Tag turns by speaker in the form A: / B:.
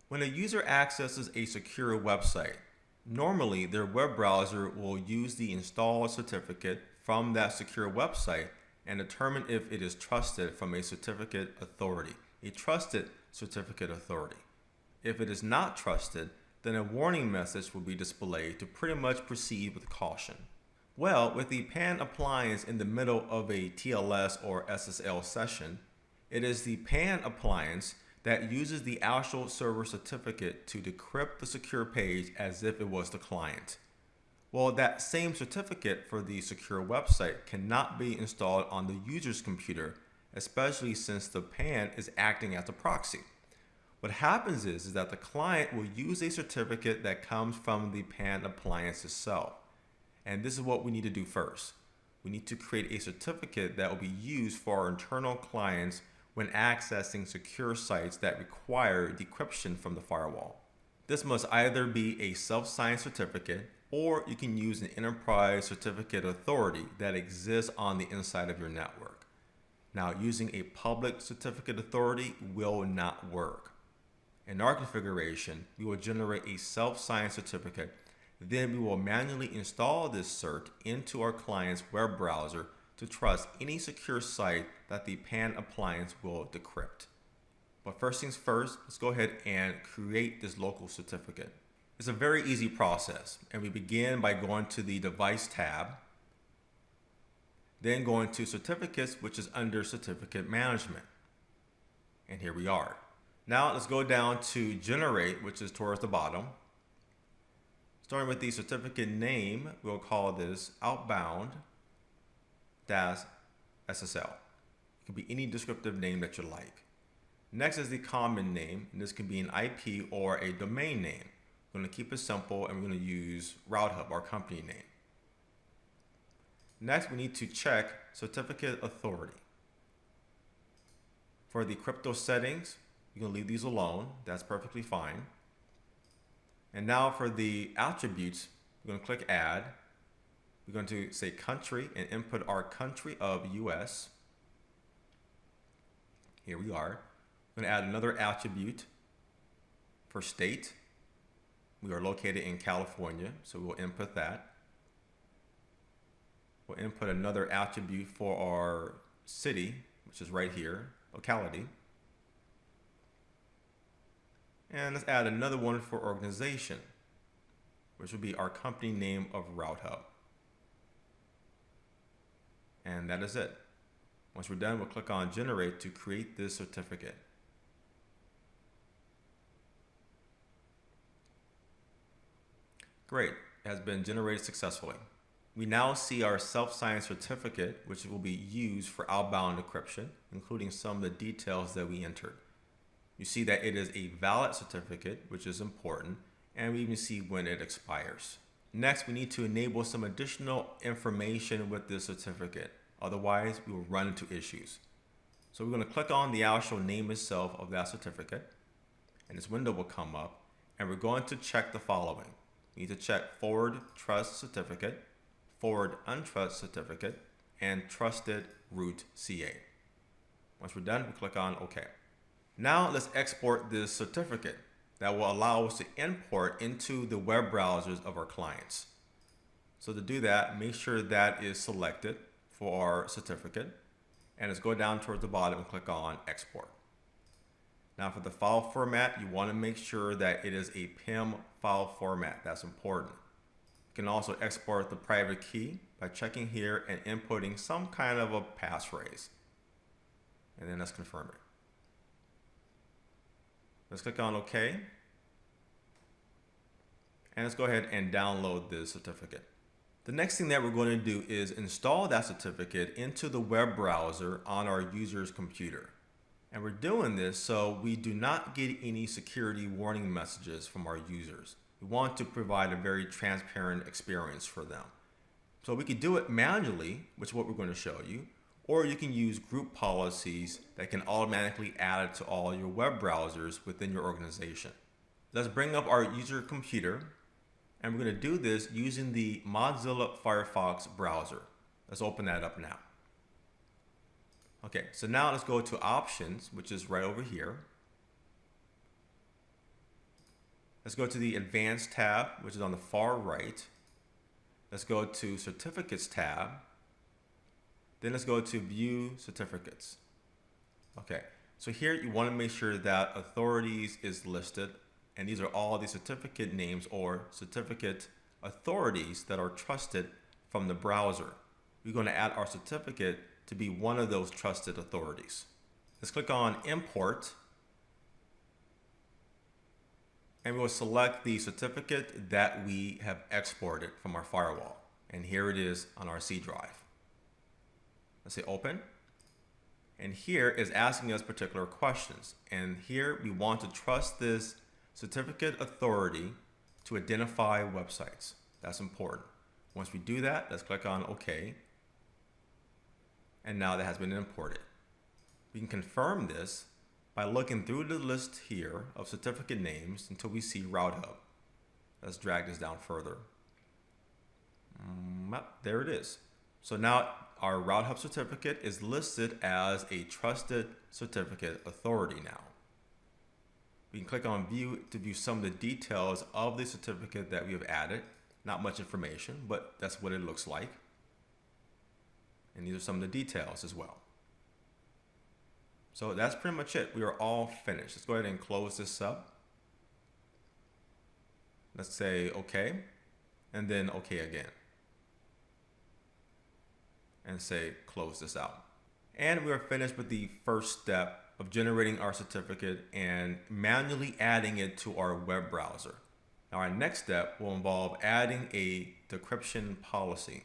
A: When a user accesses a secure website, normally their web browser will use the installed certificate from that secure website and determine if it is trusted from a certificate authority, a trusted certificate authority. If it is not trusted, then a warning message will be displayed to pretty much proceed with caution. Well, with the PAN appliance in the middle of a TLS or SSL session, it is the PAN appliance that uses the actual server certificate to decrypt the secure page as if it was the client. Well, that same certificate for the secure website cannot be installed on the user's computer, especially since the PAN is acting as a proxy. What happens is that the client will use a certificate that comes from the PAN appliance itself. And this is what we need to do first. We need to create a certificate that will be used for our internal clients when accessing secure sites that require decryption from the firewall. This must either be a self-signed certificate, or you can use an enterprise certificate authority that exists on the inside of your network. Now, using a public certificate authority will not work. In our configuration, we will generate a self-signed certificate. Then we will manually install this cert into our client's web browser to trust any secure site that the PAN appliance will decrypt. But first things first, let's go ahead and create this local certificate. It's a very easy process, and we begin by going to the Device tab, then going to Certificates, which is under Certificate Management. And here we are. Now let's go down to Generate, which is towards the bottom. Starting with the certificate name, we'll call this Outbound SSL. It can be any descriptive name that you like. Next is the common name, and this can be an IP or a domain name. We're going to keep it simple, and we're going to use RouteHub, our company name. Next, we need to check certificate authority. For the crypto settings, you can leave these alone. That's perfectly fine. And now for the attributes, we're going to click Add. We're going to say country and input our country of US. Here we are. We're going to add another attribute for state. We are located in California, so we'll input that. We'll input another attribute for our city, which is right here, locality. And let's add another one for organization, which will be our company name of RouteHub. And that is it. Once we're done, we'll click on Generate to create this certificate. Great, it has been generated successfully. We now see our self-signed certificate, which will be used for outbound decryption, including some of the details that we entered. You see that it is a valid certificate, which is important, and we even see when it expires. Next, we need to enable some additional information with this certificate. Otherwise, we will run into issues. So we're going to click on the actual name itself of that certificate, and this window will come up, and we're going to check the following. We need to check forward trust certificate, forward untrust certificate, and trusted root CA. Once we're done, we click on OK. Now let's export this certificate that will allow us to import into the web browsers of our clients. So to do that, make sure that is selected for our certificate, and let's go down towards the bottom and click on Export. Now for the file format, you want to make sure that it is a PIM file format. That's important. You can also export the private key by checking here and inputting some kind of a passphrase. And then let's confirm it. Let's click on OK. And let's go ahead and download this certificate. The next thing that we're going to do is install that certificate into the web browser on our user's computer. And we're doing this so we do not get any security warning messages from our users. We want to provide a very transparent experience for them. So we could do it manually, which is what we're going to show you, or you can use group policies that can automatically add it to all your web browsers within your organization. Let's bring up our user computer, and we're going to do this using the Mozilla Firefox browser. Let's open that up now. Okay, so now let's go to Options, which is right over here. Let's go to the Advanced tab, which is on the far right. Let's go to Certificates tab. Then let's go to View Certificates. Okay, so here you want to make sure that authorities is listed, and these are all the certificate names or certificate authorities that are trusted from the browser. We're going to add our certificate to be one of those trusted authorities. Let's click on Import, and we'll select the certificate that we have exported from our firewall. And here it is on our C drive. Let's say Open. And here is asking us particular questions. And here we want to trust this certificate authority to identify websites. That's important. Once we do that, let's click on OK. And now that has been imported. We can confirm this by looking through the list here of certificate names until we see Route Hub. Let's drag this down further. There it is. So now our Route Hub certificate is listed as a trusted certificate authority now. We can click on View to view some of the details of the certificate that we have added. Not much information, but that's what it looks like. And these are some of the details as well. So that's pretty much it. We are all finished. Let's go ahead and close this up. Let's say OK, and then OK again. And say close this out. And we are finished with the first step of generating our certificate and manually adding it to our web browser. Now our next step will involve adding a decryption policy.